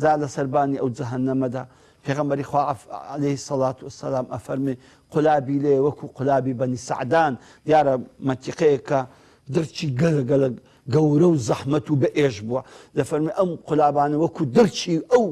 جا لە سەربانی ئەو جەهەنەمەدا پێغەمبەری خوا عەلەیهی سەڵات وەسەلام ئەفەرمێ قولابی لێ وەکو قولابی بەنی سەعدان دیارە مەنتیقەیەکە درچی گەلە گەورە و زەحمەت و بەئێش بووە دەفەرمێ ئەم قولابانە وەکو درچی ئەو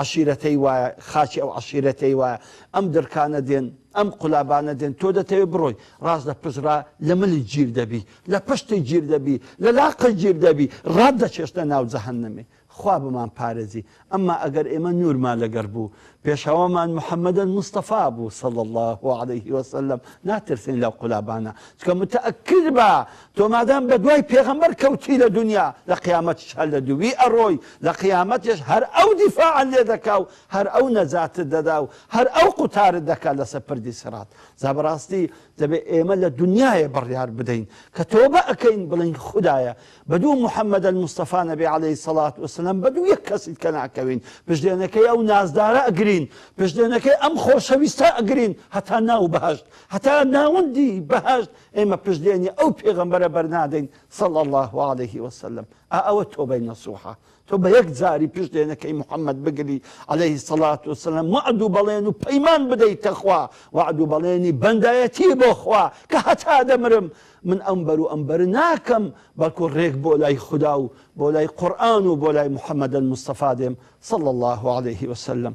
عەشیرەتەی وایە خاچی ئەو عەشیرەتەی وایە ئەم دەرکانە دێن ئەم قولابانە دێن تۆ دەتەوێت بڕۆی ڕاست لە پشتڕا لە ملی گیر دەبی لە پشتی گیر دەبی لە لاقە گیر دەبی ڕات دەچێشتە ناو جەهەنەمێ خوا بمان پارێزی ئەمما ئەگەر ئێمە نورمان لەگەر بوو پێشەوەمان محەممەدەن مستەفا بوو صلی الله عليه وسلم ناترسین لەو قولابانە چکە متەئەکد بە تۆ مادام بە دوای پێغەمبەر کەوتی لە دنیا لە قیامەتیش هەر لە دووی ئەڕۆی لە قیامەتیش هەر ئەو دیفاعان لێ دەکا و هەر ئەو نەجاتت دەدا و هەر ئەو قوتارت دەکا لەسەر پردی سرات جا بەڕاستی دەبێت ئێمە لە دنیایە بڕیار بدەین کە تۆبە ئەکەین بڵین خوددایە بەدوو محەممەدەن مستەفا نەبی عەلەیهی سەڵات وسەلام بەدوو یەک کەسیت کە ناکەوین پشتێنەکەی ئەو نازدارە ئەگرین پشتێنەکەی ئەم خۆشەویستە ئەگرین هەتا ناو بەهەشت هەتا ناوەندی بەهەشت ئێمە پشتێنی ئەو پێغەمبەرە بەرنادەین صلی الله عليه وسلم ئەوە تۆبەی نەسوحە تۆ بە یەک جاری پشتێنەکەی محەممەد بگری عەلەیهی سەڵات وسەلام وعد و بەڵێن و پەیمان بدەیتە خوا وعد و بەڵێنی بەندایەتی بۆ خوا کە هەتا دەمرم من ئەمبەر و ئەمبەر ناکەم بەڵکو ڕێک بۆ لای خوددا و بۆ لای قورئان و بۆ لای محەممەدەن مستەفا دێم صلی الله عليه وسلم